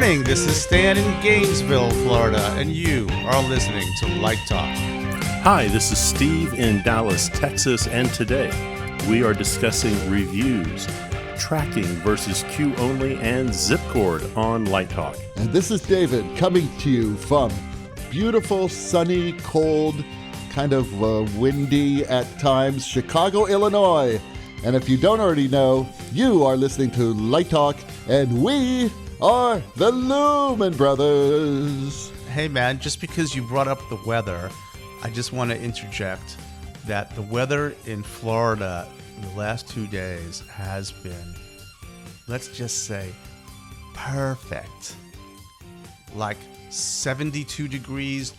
morning. This is Stan in Gainesville, Florida, and you are listening to Light Talk. Hi, this is Steve in Dallas, Texas, and today we are discussing reviews, tracking versus queue only, and zipcord on Light Talk. And this is David coming to you from beautiful, sunny, cold, kind of windy at times, Chicago, Illinois. And if you don't already know, you are listening to Light Talk, and we are the Lumen Brothers. Hey, man, just because you brought up the weather, I just want to interject that the weather in Florida in the last 2 days has been, let's just say, perfect. Like 72 degrees,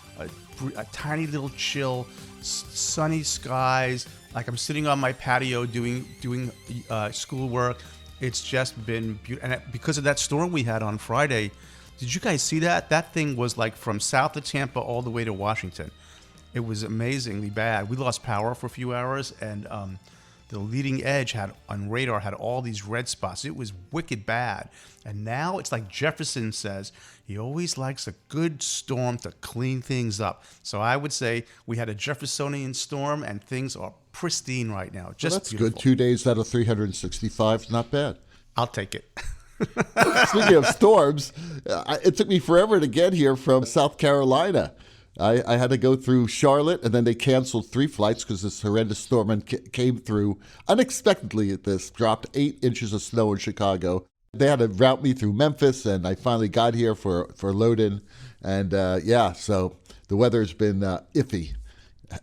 a tiny little chill, sunny skies. Like I'm sitting on my patio doing schoolwork. It's just been beautiful. And because of that storm we had on Friday, did you guys see that? That thing was like from south of Tampa all the way to Washington. It was amazingly bad. We lost power for a few hours, and the leading edge on radar had all these red spots. It was wicked bad. And now it's like Jefferson says, he always likes a good storm to clean things up. So I would say we had a Jeffersonian storm, and things are pristine right now. Just that's beautiful. Good. 2 days out of 365 is not bad. I'll take it. Speaking of storms, it took me forever to get here from South Carolina. I had to go through Charlotte, and then they canceled 3 flights because this horrendous storm came through unexpectedly. This dropped 8 inches of snow in Chicago. They had to route me through Memphis, and I finally got here for load-in. And so the weather's been iffy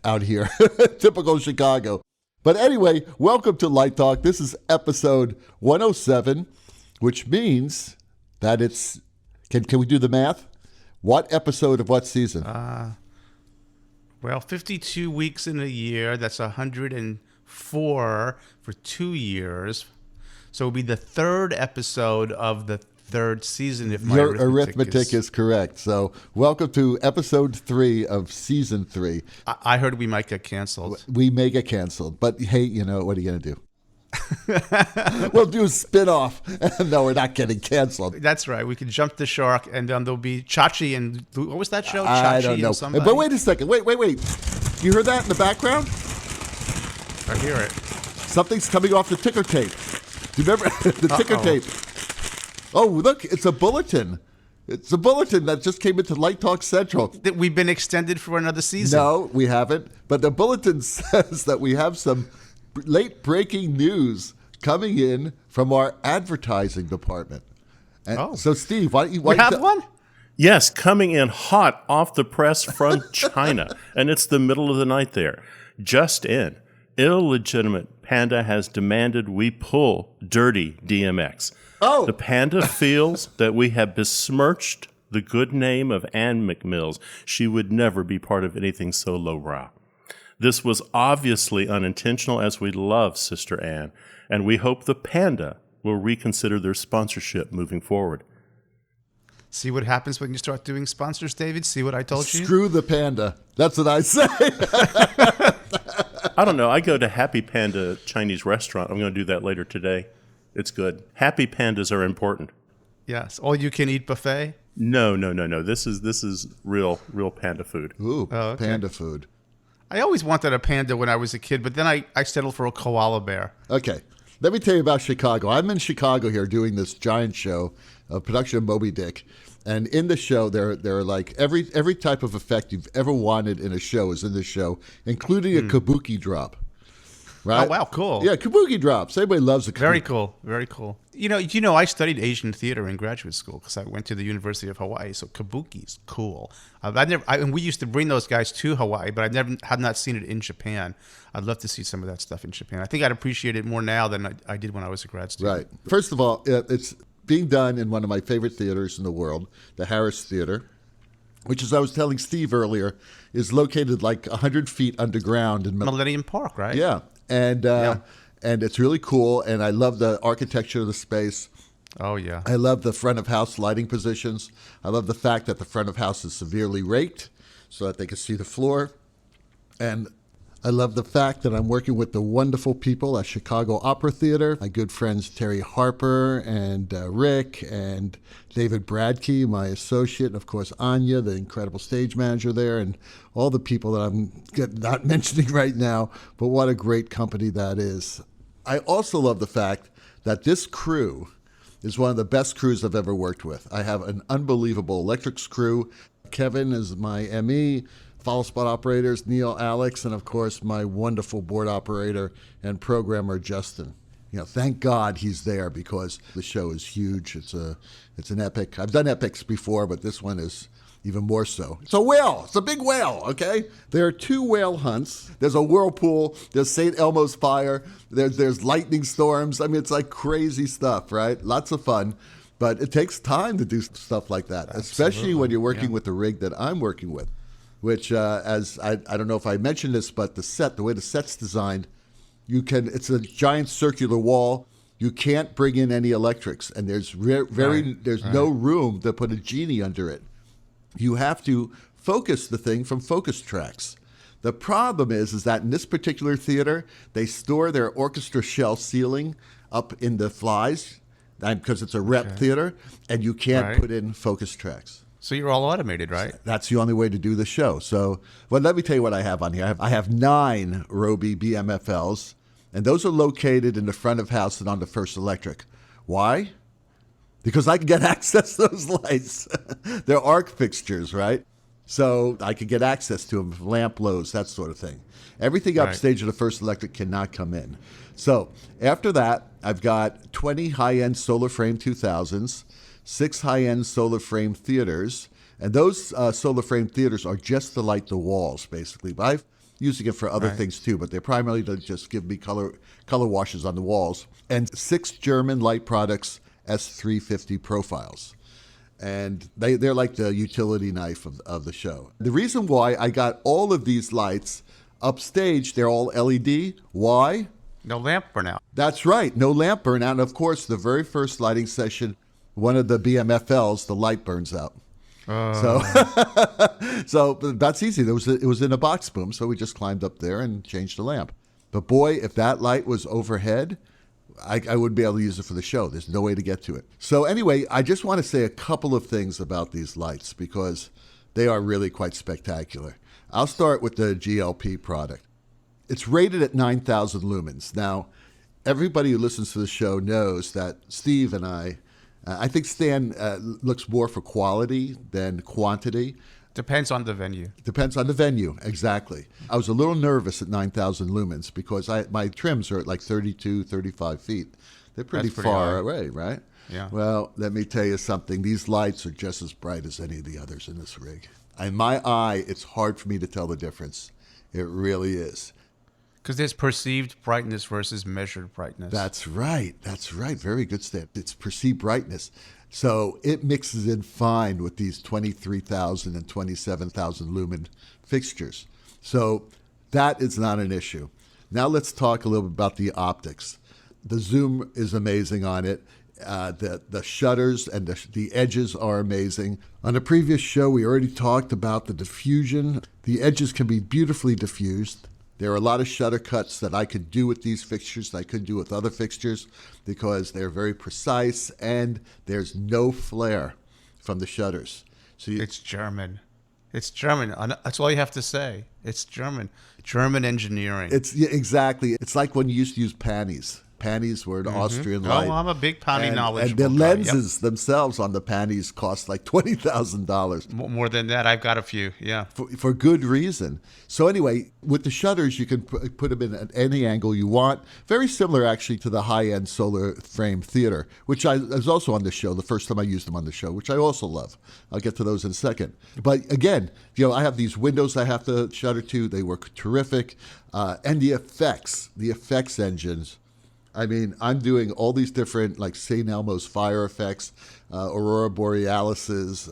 out here, typical Chicago. But anyway, welcome to Light Talk. This is episode 107, which means that it's, can we do the math? What episode of what season? Well, 52 weeks in a year. That's 104 for 2 years. So it would be the 3rd episode of the 3rd season if my arithmetic is correct. So welcome to episode 3 of season 3. I heard we might get canceled. We may get canceled. But hey, what are you going to do? We'll do a spin-off. No, we're not getting canceled. That's right. We can jump the shark, and there'll be Chachi and what was that show? Chachi I don't know. But wait a second. Wait. You heard that in the background? I hear it. Something's coming off the ticker tape. Do you remember the ticker tape? Oh, look, it's a bulletin. It's a bulletin that just came into Light Talk Central. That we've been extended for another season. No, we haven't. But the bulletin says that we have some late breaking news coming in from our advertising department. And so, Steve, why don't you... We have one? Yes, coming in hot off the press from China. And it's the middle of the night there. Just in, illegitimate panda has demanded we pull dirty DMX. Oh. The panda feels that we have besmirched the good name of Ann McMills. She would never be part of anything so lowbrow. This was obviously unintentional, as we love Sister Ann, and we hope the panda will reconsider their sponsorship moving forward. See what happens when you start doing sponsors, David? See what I told you? Screw the panda. That's what I say. I don't know. I go to Happy Panda Chinese restaurant. I'm going to do that later today. It's good. Happy pandas are important. Yes. All you can eat buffet? No. This is real panda food. Ooh, panda food. I always wanted a panda when I was a kid, but then I settled for a koala bear. Okay. Let me tell you about Chicago. I'm in Chicago here doing this giant show, a production of Moby Dick. And in the show, there are like every type of effect you've ever wanted in a show is in this show, including a Kabuki drop. Right? Oh, wow, cool. Yeah, Kabuki Drops. Everybody loves a Kabuki. Very cool, very cool. You know, I studied Asian theater in graduate school because I went to the University of Hawaii, so Kabuki's cool. And we used to bring those guys to Hawaii, but I had not seen it in Japan. I'd love to see some of that stuff in Japan. I think I'd appreciate it more now than I did when I was a grad student. Right. First of all, it's being done in one of my favorite theaters in the world, the Harris Theater, which, as I was telling Steve earlier, is located like 100 feet underground in Millennium Park, right? Yeah. And it's really cool, and I love the architecture of the space. Oh, yeah. I love the front of house lighting positions. I love the fact that the front of house is severely raked so that they can see the floor. And I love the fact that I'm working with the wonderful people at Chicago Opera Theater, my good friends Terry Harper and Rick and David Bradkey, my associate, and of course Anya, the incredible stage manager there, and all the people that I'm not mentioning right now, but what a great company that is. I also love the fact that this crew is one of the best crews I've ever worked with. I have an unbelievable electrics crew. Kevin is my ME, follow spot operators, Neil, Alex, and of course my wonderful board operator and programmer, Justin. Thank God he's there because the show is huge. It's an epic. I've done epics before, but this one is even more so. It's a whale. It's a big whale, okay? There are 2 whale hunts. There's a whirlpool. There's St. Elmo's fire. There's lightning storms. I mean, it's like crazy stuff, right? Lots of fun. But it takes time to do stuff like that, especially when you're working with the rig that I'm working with, which, as I don't know if I mentioned this, but the way the set's designed, it's a giant circular wall. You can't bring in any electrics, and there's no room to put a genie under it. You have to focus the thing from focus tracks. The problem is that in this particular theater, they store their orchestra shell ceiling up in the flies because it's a rep theater, and you can't put in focus tracks. So you're all automated, right? That's the only way to do the show. So, let me tell you what I have on here. I have 9 Roby BMFLs, and those are located in the front of house and on the First Electric. Why? Because I can get access to those lights. They're arc fixtures, right? So I can get access to them, lamp lows, that sort of thing. Everything upstage of the First Electric cannot come in. So after that, I've got 20 High End SolaFrame 2000s, 6 High End SolaFrame Theaters, and those SolaFrame Theaters are just to light the walls, basically. But I'm using it for other things too, but they're primarily to just give me color washes on the walls. And 6 German Light Products S350 profiles. And they're like the utility knife of the show. The reason why I got all of these lights upstage, they're all LED. Why? No lamp burnout. That's right, no lamp burnout. And of course, the very first lighting session, one of the BMFLs, the light burns out. So that's easy. It was in a box boom, so we just climbed up there and changed the lamp. But boy, if that light was overhead, I wouldn't be able to use it for the show. There's no way to get to it. So anyway, I just want to say a couple of things about these lights because they are really quite spectacular. I'll start with the GLP product. It's rated at 9,000 lumens. Now, everybody who listens to the show knows that Steve and I think Stan looks more for quality than quantity. Depends on the venue. Depends on the venue, exactly. I was a little nervous at 9,000 lumens because my trims are at like 32, 35 feet. They're pretty far away, right? Yeah. Well, let me tell you something. These lights are just as bright as any of the others in this rig. In my eye, it's hard for me to tell the difference. It really is. Because there's perceived brightness versus measured brightness. That's right. Very good, Stan. It's perceived brightness. So it mixes in fine with these 23,000 and 27,000 lumen fixtures. So that is not an issue. Now let's talk a little bit about the optics. The zoom is amazing on it. The shutters and the edges are amazing. On a previous show, we already talked about the diffusion. The edges can be beautifully diffused. There are a lot of shutter cuts that I could do with these fixtures that I couldn't do with other fixtures because they're very precise and there's no flare from the shutters. So it's German. It's German. That's all you have to say. It's German. German engineering. Exactly. It's like when you used to use panties. Panties were an Austrian light. Oh, I'm a big panty knowledgeable And the guy. lenses themselves on the panties cost like $20,000. More than that, I've got a few, yeah. For good reason. So anyway, with the shutters, you can put them in at any angle you want. Very similar, actually, to the High End SolaFrame Theatre, which I was also on the show, the first time I used them on the show, which I also love. I'll get to those in a second. But again, I have these windows I have to shutter to. They work terrific. And the effects engines. I mean, I'm doing all these different, like St. Elmo's fire effects, Aurora Borealis's,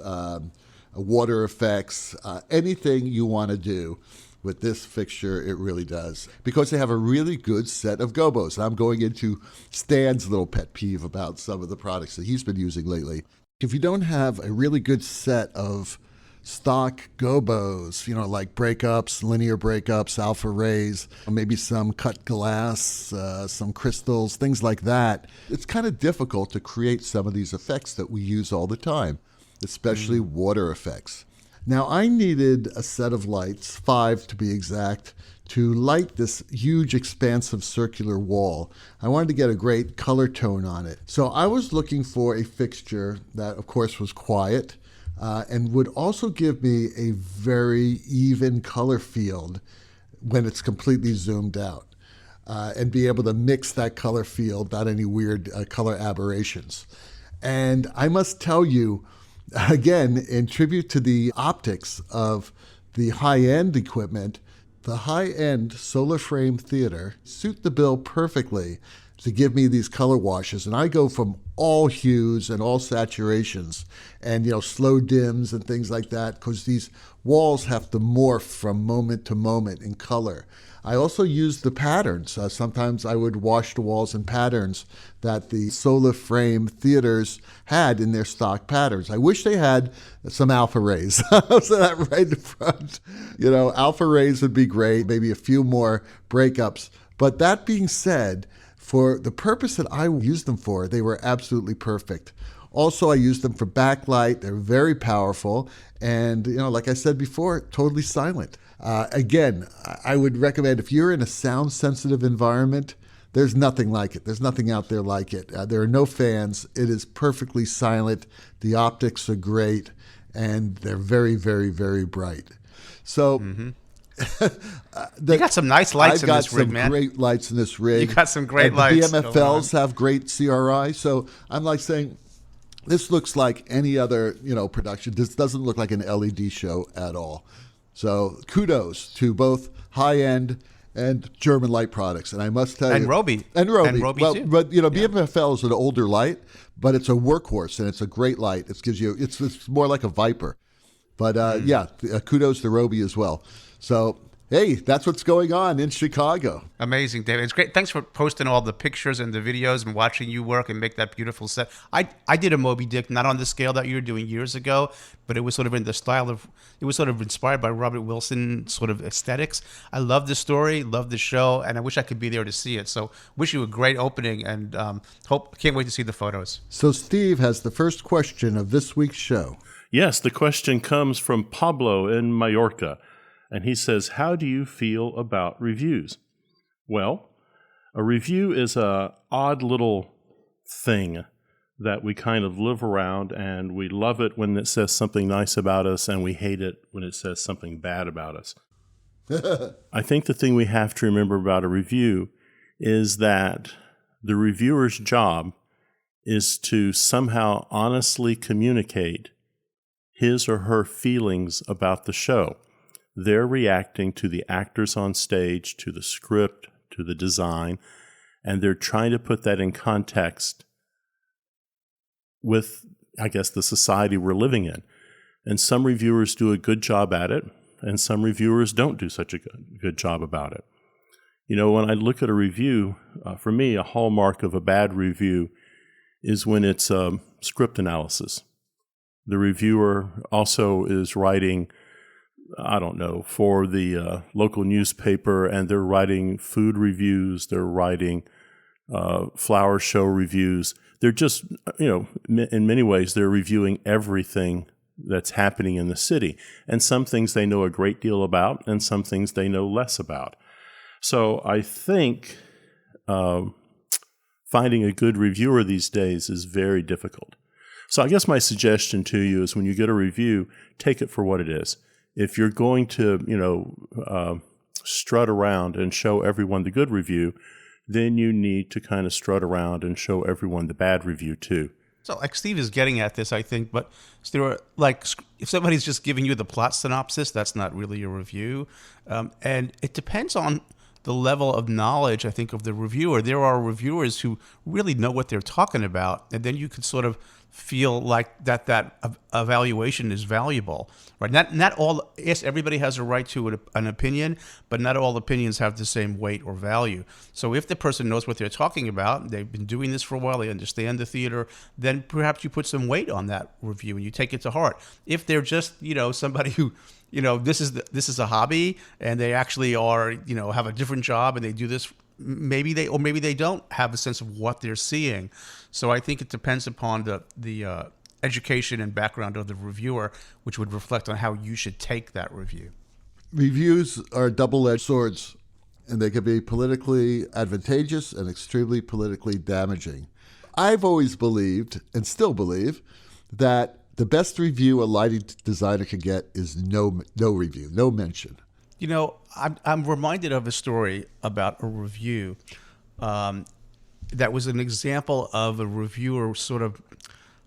water effects, anything you want to do with this fixture, it really does. Because they have a really good set of gobos. I'm going into Stan's little pet peeve about some of the products that he's been using lately. If you don't have a really good set of stock gobos, like breakups, linear breakups, alpha rays, maybe some cut glass, some crystals, things like that. It's kind of difficult to create some of these effects that we use all the time, especially water effects. Now, I needed a set of lights, 5 to be exact, to light this huge expansive circular wall. I wanted to get a great color tone on it. So I was looking for a fixture that, of course, was quiet and would also give me a very even color field when it's completely zoomed out, and be able to mix that color field without any weird color aberrations. And I must tell you, again, in tribute to the optics of the high-end equipment, the High End SolaFrame Theatre suit the bill perfectly to give me these color washes. And I go from all hues and all saturations and, slow dims and things like that, because these walls have to morph from moment to moment in color. I also use the patterns. Sometimes I would wash the walls in patterns that the SolaFrame theaters had in their stock patterns. I wish they had some alpha rays. So that right in front. Alpha rays would be great, maybe a few more breakups. But that being said, for the purpose that I used them for, they were absolutely perfect. Also, I used them for backlight. They're very powerful. And, like I said before, totally silent. Again, I would recommend, if you're in a sound-sensitive environment, there's nothing like it. There's nothing out there like it. There are no fans. It is perfectly silent. The optics are great, and they're very, very, very bright. So You got some nice lights in this rig, man. I've got some great lights in this rig. You got some great and lights. The BMFLs have great CRI. So I'm like saying, this looks like any other, production. This doesn't look like an LED show at all. So kudos to both high-end and German light products. And I must tell you... And Roby. And Roby too. But, BMFL is an older light, but it's a workhorse, and it's a great light. It's more like a Viper. But, kudos to Roby as well. So... hey, that's what's going on in Chicago. Amazing, David. It's great. Thanks for posting all the pictures and the videos and watching you work and make that beautiful set. I did a Moby Dick, not on the scale that you were doing years ago, but it was sort of in the style of, it was sort of inspired by Robert Wilson sort of aesthetics. I love the story, love the show, and I wish I could be there to see it. So wish you a great opening, and can't wait to see the photos. So Steve has the first question of this week's show. Yes, the question comes from Pablo in Mallorca. And he says, how do you feel about reviews? Well, a review is an odd little thing that we kind of live around, and we love it when it says something nice about us, and we hate it when it says something bad about us. I think the thing we have to remember about a review is that the reviewer's job is to somehow honestly communicate his or her feelings about the show. They're reacting to the actors on stage, to the script, to the design, and they're trying to put that in context with, I guess, the society we're living in. And some reviewers do a good job at it, and some reviewers don't do such a good job about it. When I look at a review, for me, a hallmark of a bad review is when it's script analysis. The reviewer also is writing, for the local newspaper, and they're writing food reviews, they're writing flower show reviews. They're just, in many ways, they're reviewing everything that's happening in the city. And some things they know a great deal about, and some things they know less about. So I think finding a good reviewer these days is very difficult. So I guess my suggestion to you is, when you get a review, take it for what it is. If you're going to, strut around and show everyone the good review, then you need to kind of strut around and show everyone the bad review too. So, Steve is getting at this, I think, but there are, if somebody's just giving you the plot synopsis, that's not really a review. And it depends on the level of knowledge, I think, of the reviewer. There are reviewers who really know what they're talking about, and then you could sort of feel like that evaluation is valuable, right? Not all. Yes, everybody has a right to an opinion, but not all opinions have the same weight or value. So if the person knows what they're talking about, they've been doing this for a while, they understand the theater, then perhaps you put some weight on that review and you take it to heart. If they're just somebody who this is a hobby and they actually are have a different job and they do this. Maybe they don't have a sense of what they're seeing. So I think it depends upon the education and background of the reviewer, which would reflect on how you should take that review. Reviews are double-edged swords, and they can be politically advantageous and extremely politically damaging. I've always believed, and still believe, that the best review a lighting designer can get is no review, no mention. I'm reminded of a story about a review that was an example of a reviewer sort of,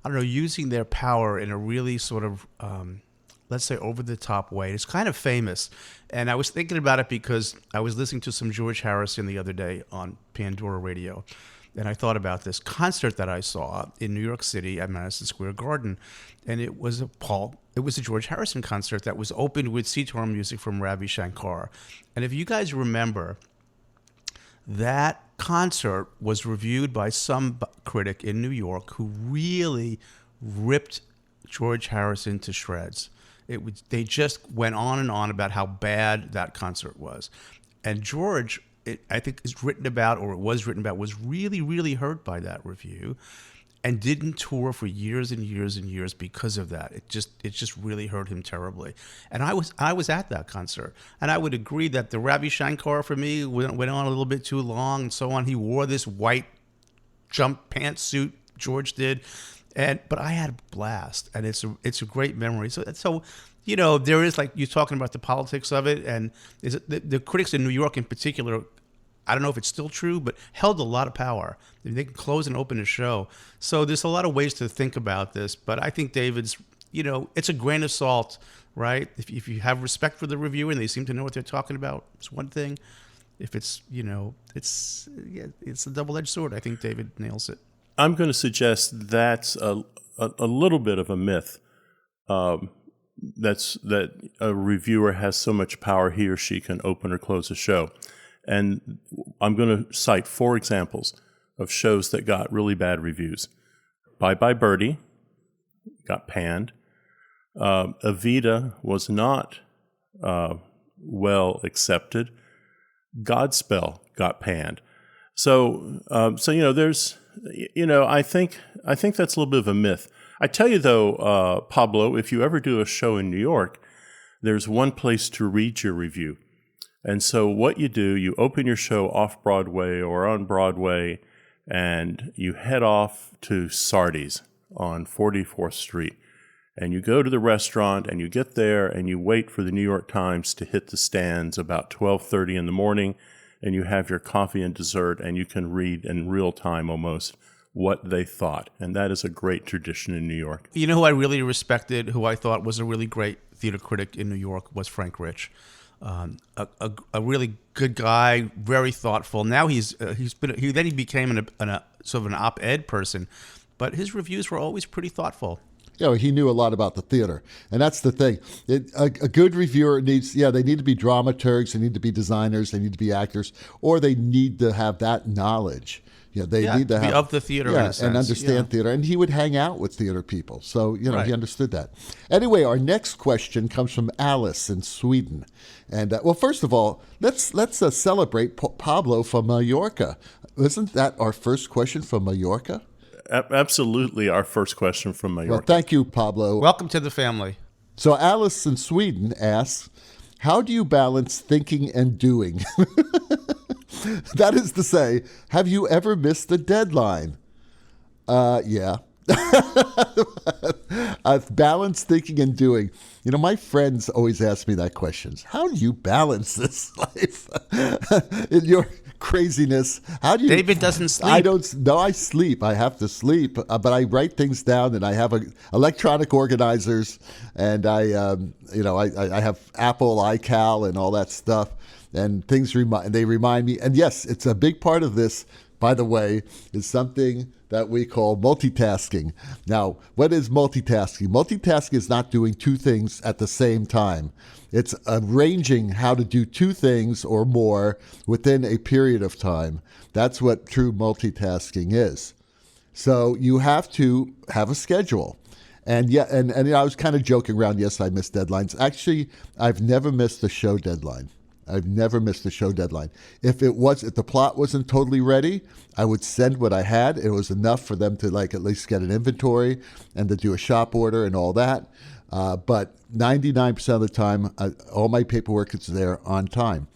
using their power in a really sort of, let's say, over-the-top way. It's kind of famous. And I was thinking about it because I was listening to some George Harrison the other day on Pandora Radio. And I thought about this concert that I saw in New York City at Madison Square Garden. And it was a George Harrison concert that was opened with sitar music from Ravi Shankar. And if you guys remember, that concert was reviewed by some critic in New York who really ripped George Harrison to shreds. They just went on and on about how bad that concert was. And George, I think it was written about, was really, really hurt by that review and didn't tour for years and years and years because of that. It just really hurt him terribly. And I was at that concert, and I would agree that the Ravi Shankar for me went on a little bit too long and so on. He wore this white jump pantsuit, George did, but I had a blast, and it's a great memory. So there is, like, you're talking about the politics of it, and the critics in New York in particular, I don't know if it's still true, but held a lot of power. They can close and open a show. So there's a lot of ways to think about this. But I think David's, it's a grain of salt, right? If you have respect for the reviewer and they seem to know what they're talking about, it's one thing. If it's, it's a double-edged sword. I think David nails it. I'm going to suggest that's a little bit of a myth. That a reviewer has so much power he or she can open or close a show. And I'm going to cite 4 examples of shows that got really bad reviews. Bye Bye Birdie got panned. Evita was not well accepted. Godspell got panned. So there's, I think that's a little bit of a myth. I tell you though, Pablo, if you ever do a show in New York, there's one place to read your review. And so what you do, you open your show off-Broadway or on Broadway, and you head off to Sardi's on 44th Street. And you go to the restaurant, and you get there, and you wait for the New York Times to hit the stands about 12:30 in the morning, and you have your coffee and dessert, and you can read in real time almost what they thought. And that is a great tradition in New York. You know who I really respected, who I thought was a really great theater critic in New York, was Frank Rich. A really good guy, very thoughtful. Now he became a sort of an op-ed person, but his reviews were always pretty thoughtful. He knew a lot about the theater, and that's the thing. A good reviewer they need to be dramaturgs, they need to be designers, they need to be actors, or they need to have that knowledge. They need to be have of the theater in a sense. And understand theater. And he would hang out with theater people, so Right. He understood that. Anyway, our next question comes from Alice in Sweden, and first of all, let's celebrate Pablo from Mallorca. Isn't that our first question from Mallorca? Absolutely, our first question from Mallorca. Well, thank you, Pablo. Welcome to the family. So Alice in Sweden asks, how do you balance thinking and doing? That is to say, have you ever missed a deadline? Yeah. Balance thinking and doing. My friends always ask me that question. How do you balance this life? In your craziness, how do you? David doesn't sleep. I don't. No, I sleep. I have to sleep, but I write things down, and I have electronic organizers, and I have Apple iCal and all that stuff, and things remind me. And yes, it's a big part of this by the way, is something that we call multitasking. Now, what is multitasking? Multitasking is not doing two things at the same time. It's arranging how to do two things or more within a period of time. That's what true multitasking is. So you have to have a schedule. And yeah, and I was kind of joking around. Yes, I miss deadlines. Actually, I've never missed a show deadline. I've never missed a show deadline. If the plot wasn't totally ready, I would send what I had. It was enough for them to at least get an inventory and to do a shop order and all that. But 99% of the time, all my paperwork is there on time.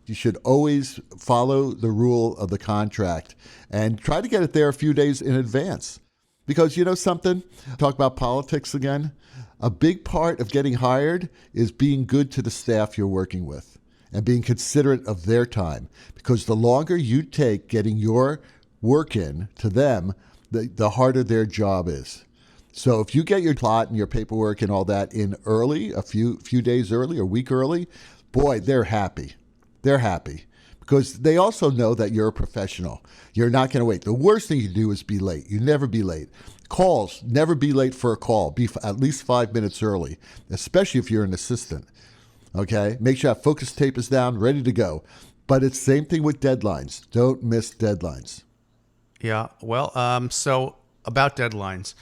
You should always follow the rule of the contract and try to get it there a few days in advance. Because you know something? Talk about politics again. A big part of getting hired is being good to the staff you're working with and being considerate of their time. Because the longer you take getting your work in to them, the harder their job is. So if you get your plot and your paperwork and all that in early, a few days early, a week early, boy, they're happy. They're happy because they also know that you're a professional. You're not going to wait. The worst thing you do is be late. You never be late. Calls, never be late for a call. Be at least 5 minutes early, especially if you're an assistant. Okay? Make sure that focus tape is down, ready to go. But it's the same thing with deadlines. Don't miss deadlines. Yeah. Well, so about deadlines,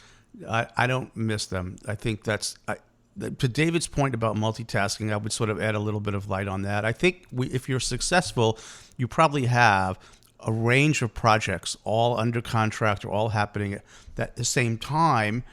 I don't miss them. I think to David's point about multitasking, I would sort of add a little bit of light on that. I think if you're successful, you probably have a range of projects all under contract or all happening at the same time,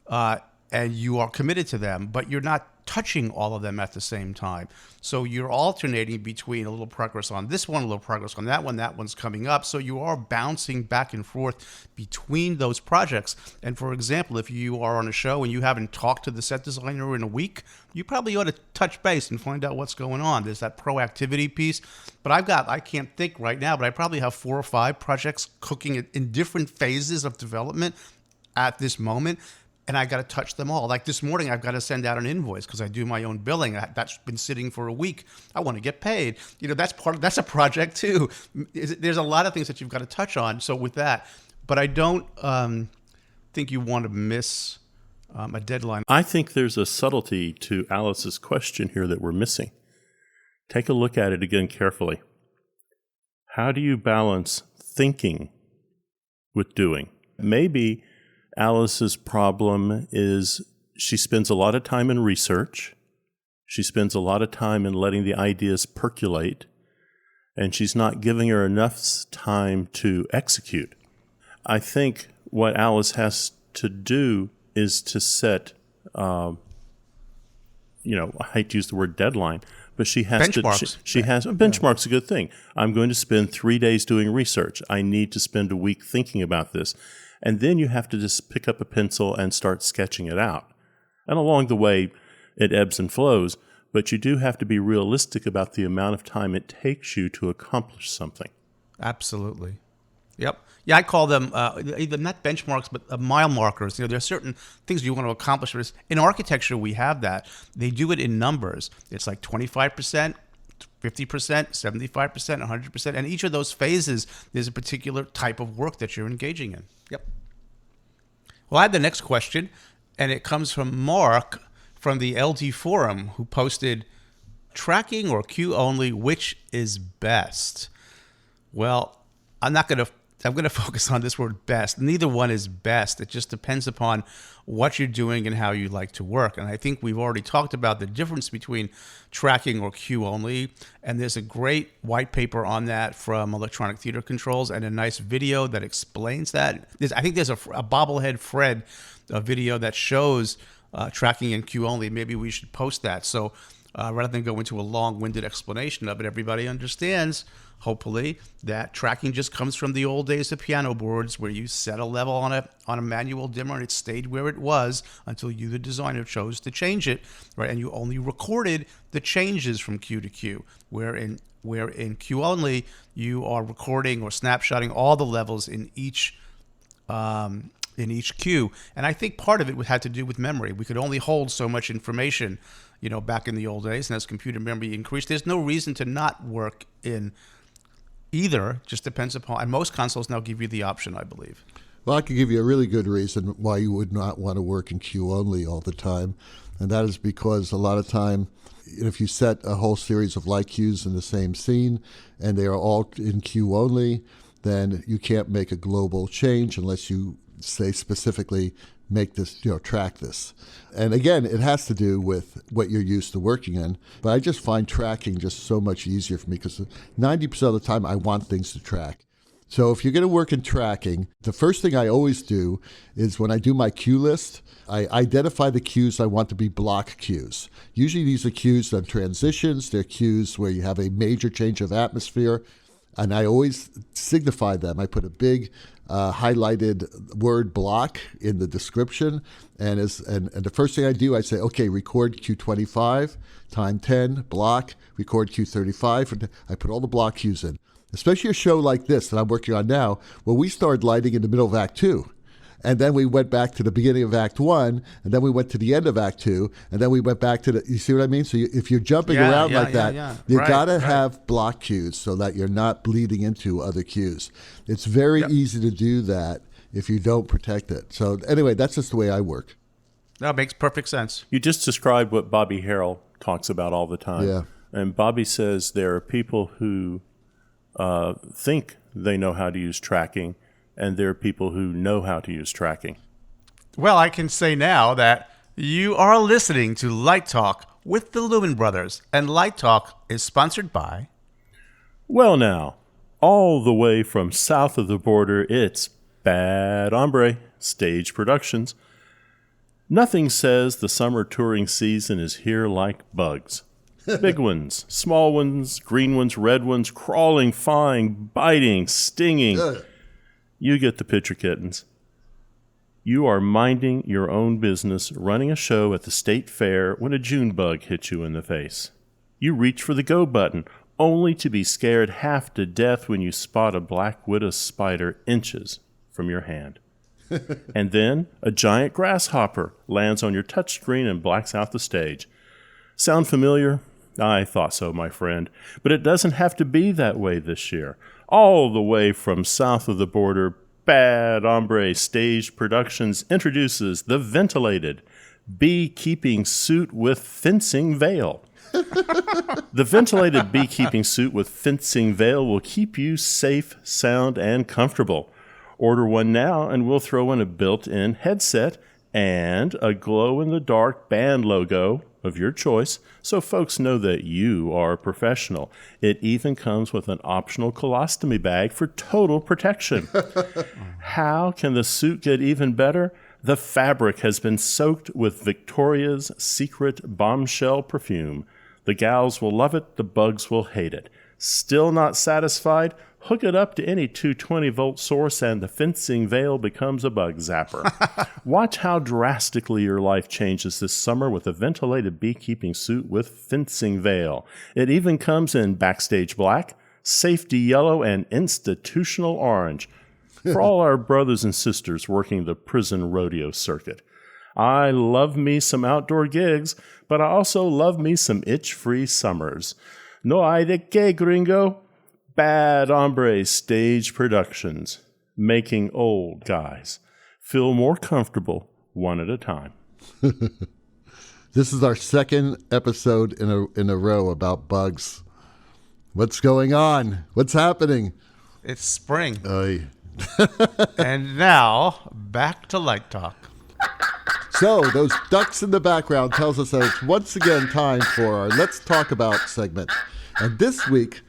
and you are committed to them, but you're not touching all of them at the same time. So you're alternating between a little progress on this one, a little progress on that one's coming up. So you are bouncing back and forth between those projects. And for example, if you are on a show and you haven't talked to the set designer in a week, you probably ought to touch base and find out what's going on. There's that proactivity piece. But I can't think right now, but I probably have 4 or 5 projects cooking in different phases of development at this moment. And I got to touch them all. Like this morning, I've got to send out an invoice because I do my own billing. That's been sitting for a week. I want to get paid. You know, that's a project too. There's a lot of things that you've got to touch on. So with that, but I don't think you want to miss a deadline. I think there's a subtlety to Alice's question here that we're missing. Take a look at it again carefully. How do you balance thinking with doing? Maybe Alice's problem is she spends a lot of time in research. She spends a lot of time in letting the ideas percolate, and she's not giving her enough time to execute. I think what Alice has to do is to set, I hate to use the word deadline, but she has benchmarks. She has benchmarks. A good thing. I'm going to spend 3 days doing research. I need to spend a week thinking about this. And then you have to just pick up a pencil and start sketching it out. And along the way, it ebbs and flows, but you do have to be realistic about the amount of time it takes you to accomplish something. Absolutely. Yep. Yeah, I call them either not benchmarks, but mile markers. You know, there are certain things you want to accomplish. In architecture, we have that. They do it in numbers. It's like 25%, 50%, 75%, 100%. And each of those phases, there's a particular type of work that you're engaging in. Yep. Well, I have the next question, and it comes from Mark from the LD Forum, who posted, tracking or queue only, which is best? Well, I'm going to focus on this word best. Neither one is best. It just depends upon what you're doing and how you like to work. And I think we've already talked about the difference between tracking or queue only. And there's a great white paper on that from Electronic Theater Controls and a nice video that explains that. I think there's a bobblehead Fred video that shows tracking and queue only. Maybe we should post that. So rather than go into a long-winded explanation of it, everybody understands, hopefully, that tracking just comes from the old days of piano boards where you set a level on a manual dimmer and it stayed where it was until you, the designer, chose to change it, right? And you only recorded the changes from cue to cue, where in queue only, you are recording or snapshotting all the levels in each queue. And I think part of it had to do with memory. We could only hold so much information, back in the old days. And as computer memory increased, there's no reason to not work in Either, just depends upon, and most consoles now give you the option, I believe. Well, I could give you a really good reason why you would not want to work in queue only all the time. And that is because a lot of time, if you set a whole series of light cues in the same scene and they are all in queue only, then you can't make a global change unless you say specifically make this, track this. And again, it has to do with what you're used to working in. But I just find tracking just so much easier for me because 90% of the time I want things to track. So if you're going to work in tracking, the first thing I always do is when I do my cue list, I identify the cues I want to be block cues. Usually these are cues on transitions. They're cues where you have a major change of atmosphere. And I always signify them. I put a big highlighted word block in the description. And the first thing I do, I say, okay, record cue 25, time 10, block, record cue 35. And I put all the block cues in. Especially a show like this that I'm working on now, where we started lighting in the middle of Act 2. And then we went back to the beginning of Act 1, and then we went to the end of Act 2, and then we went back to you see what I mean? So if you're jumping around like that, you got to have block cues so that you're not bleeding into other cues. It's very easy to do that if you don't protect it. So anyway, that's just the way I work. That makes perfect sense. You just described what Bobby Harrell talks about all the time. Yeah. And Bobby says there are people who think they know how to use tracking, and there are people who know how to use tracking. Well, I can say now that you are listening to Light Talk with the Lumen Brothers, and Light Talk is sponsored by... Well now, all the way from south of the border, it's Bad Hombre Stage Productions. Nothing says the summer touring season is here like bugs. Big ones, small ones, green ones, red ones, crawling, flying, biting, stinging. You get the picture, kittens. You are minding your own business, running a show at the state fair when a June bug hits you in the face. You reach for the go button, only to be scared half to death when you spot a black widow spider inches from your hand. And then a giant grasshopper lands on your touchscreen and blacks out the stage. Sound familiar? I thought so, my friend. But it doesn't have to be that way this year. All the way from south of the border, Bad Hombre Stage Productions introduces the ventilated beekeeping suit with fencing veil. The ventilated beekeeping suit with fencing veil will keep you safe, sound, and comfortable. Order one now, and we'll throw in a built-in headset and a glow-in-the-dark band logo of your choice, so folks know that you are a professional. It even comes with an optional colostomy bag for total protection. How can the suit get even better? The fabric has been soaked with Victoria's Secret bombshell perfume. The gals will love it, the bugs will hate it. Still not satisfied? Hook it up to any 220-volt source and the fencing veil becomes a bug zapper. Watch how drastically your life changes this summer with a ventilated beekeeping suit with fencing veil. It even comes in backstage black, safety yellow, and institutional orange. For all our brothers and sisters working the prison rodeo circuit. I love me some outdoor gigs, but I also love me some itch-free summers. No hay de que, gringo. Bad Hombre Stage Productions, making old guys feel more comfortable one at a time. This is our second episode in a row about bugs. What's going on? What's happening? It's spring. Oy. And now, back to Light Talk. So, those ducks in the background tells us that it's once again time for our Let's Talk About segment. And this week,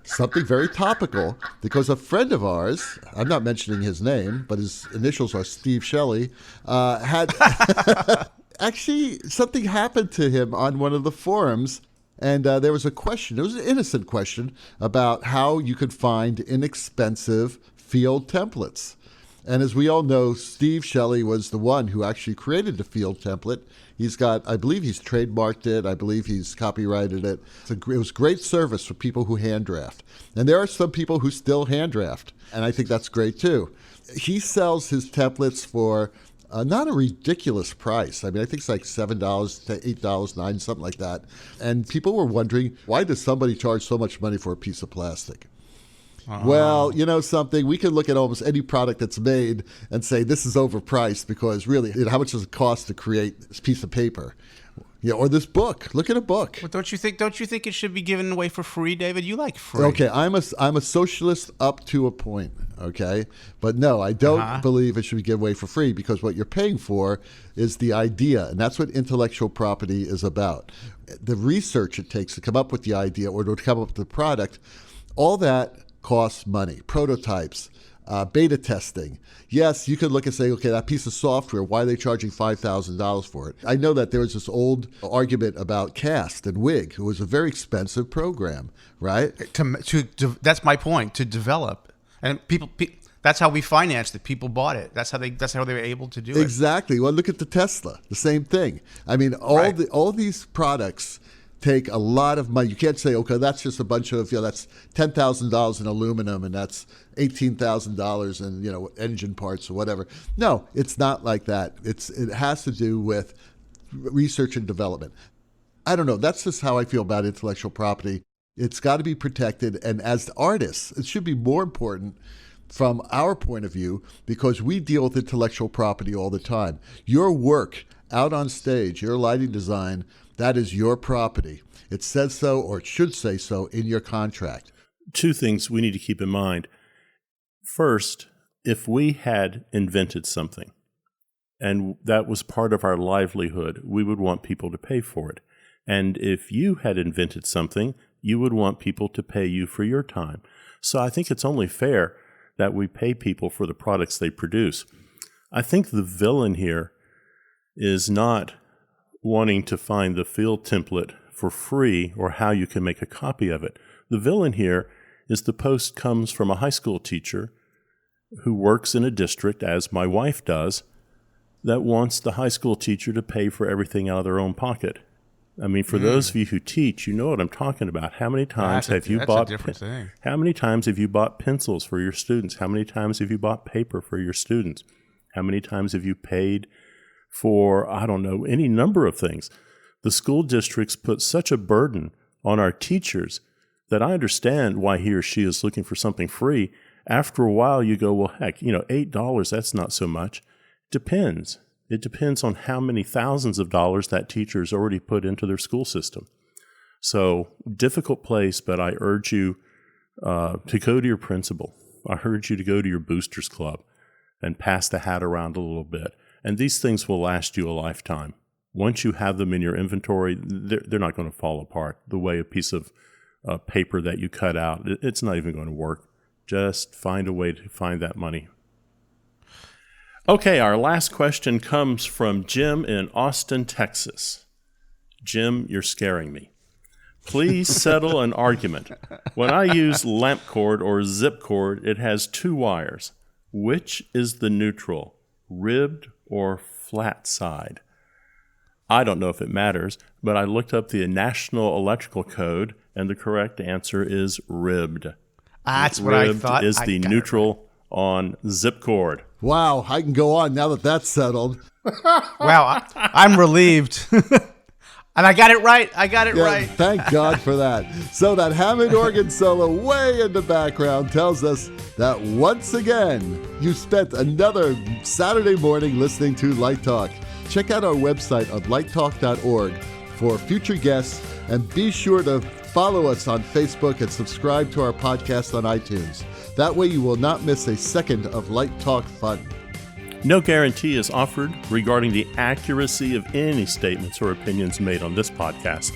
something very topical, because a friend of ours, I'm not mentioning his name, but his initials are Steve Shelley, had actually something happened to him on one of the forums. And there was a question, it was an innocent question, about how you could find inexpensive field templates. And as we all know, Steve Shelley was the one who actually created the field template. He's got, I believe he's trademarked it. I believe he's copyrighted it. It was great service for people who hand draft. And there are some people who still hand draft. And I think that's great too. He sells his templates for not a ridiculous price. I mean, I think it's like $7 to $8, $9, something like that. And people were wondering, why does somebody charge so much money for a piece of plastic? Well, you know something? We can look at almost any product that's made and say this is overpriced because really, how much does it cost to create this piece of paper? Yeah, or this book. Look at a book. Well, don't you think it should be given away for free, David? You like free. Okay, I'm a socialist up to a point, okay? But no, I don't believe it should be given away for free because what you're paying for is the idea, and that's what intellectual property is about. The research it takes to come up with the idea or to come up with the product, all that costs money. Prototypes, beta testing. Yes, you could look and say, okay, that piece of software, why are they charging $5,000 for it? I know that there was this old argument about Cast and Wig. It was a very expensive program, right? That's my point, to develop. And people that's how we financed it. People bought it. That's how they were able to do it. Exactly. Well, look at the Tesla, the same thing. I mean, all these products take a lot of money. You can't say, okay, that's just a bunch of, that's $10,000 in aluminum and that's $18,000 in, engine parts or whatever. No, it's not like that. It has to do with research and development. I don't know. That's just how I feel about intellectual property. It's got to be protected. And as artists, it should be more important from our point of view because we deal with intellectual property all the time. Your work out on stage, your lighting design, that is your property. It says so, or it should say so, in your contract. Two things we need to keep in mind. First, if we had invented something and that was part of our livelihood, we would want people to pay for it. And if you had invented something, you would want people to pay you for your time. So I think it's only fair that we pay people for the products they produce. I think the villain here is not wanting to find the field template for free or how you can make a copy of it. The villain here is the post comes from a high school teacher who works in a district, as my wife does, that wants the high school teacher to pay for everything out of their own pocket. I mean, for those of you who teach, you know what I'm talking about. How many times have you bought How many times have you bought pencils for your students? How many times have you bought paper for your students? How many times have you paid for, any number of things? The school districts put such a burden on our teachers that I understand why he or she is looking for something free. After a while, you go, well, heck, $8, that's not so much. Depends. It depends on how many thousands of dollars that teacher has already put into their school system. So, difficult place, but I urge you to go to your principal. I urge you to go to your boosters club and pass the hat around a little bit. And these things will last you a lifetime. Once you have them in your inventory, they're not going to fall apart the way a piece of paper that you cut out. It's not even going to work. Just find a way to find that money. Okay, our last question comes from Jim in Austin, Texas. Jim, you're scaring me. Please settle an argument. When I use lamp cord or zip cord, it has 2 wires. Which is the neutral, ribbed or flat side? I don't know if it matters, but I looked up the National Electrical Code, and the correct answer is ribbed. That's what I thought. Ribbed is the neutral on zip cord. Wow, I can go on now that that's settled. Wow, I'm relieved. And I got it right. Right. Thank God for that. So that Hammond organ solo way in the background tells us that once again, you spent another Saturday morning listening to Light Talk. Check out our website on lighttalk.org for future guests, and be sure to follow us on Facebook and subscribe to our podcast on iTunes. That way you will not miss a second of Light Talk fun. No guarantee is offered regarding the accuracy of any statements or opinions made on this podcast.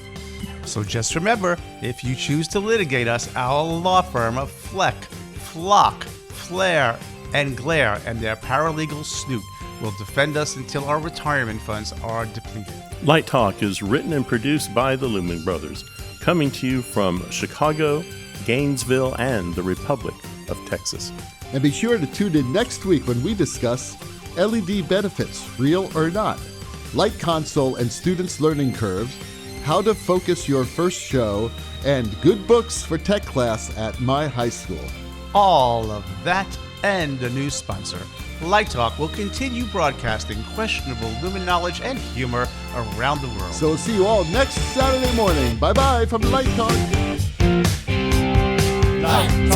So just remember, if you choose to litigate us, our law firm of Fleck, Flock, Flair, and Glare and their paralegal Snoot will defend us until our retirement funds are depleted. Light Talk is written and produced by the Lumen Brothers, coming to you from Chicago, Gainesville, and the Republic of Texas. And be sure to tune in next week when we discuss LED benefits, real or not, light console and students' learning curves, how to focus your first show, and good books for tech class at my high school. All of that and a new sponsor. Light Talk will continue broadcasting questionable Lumen knowledge and humor around the world. So we'll see you all next Saturday morning. Bye-bye from Light Talk. Light Talk.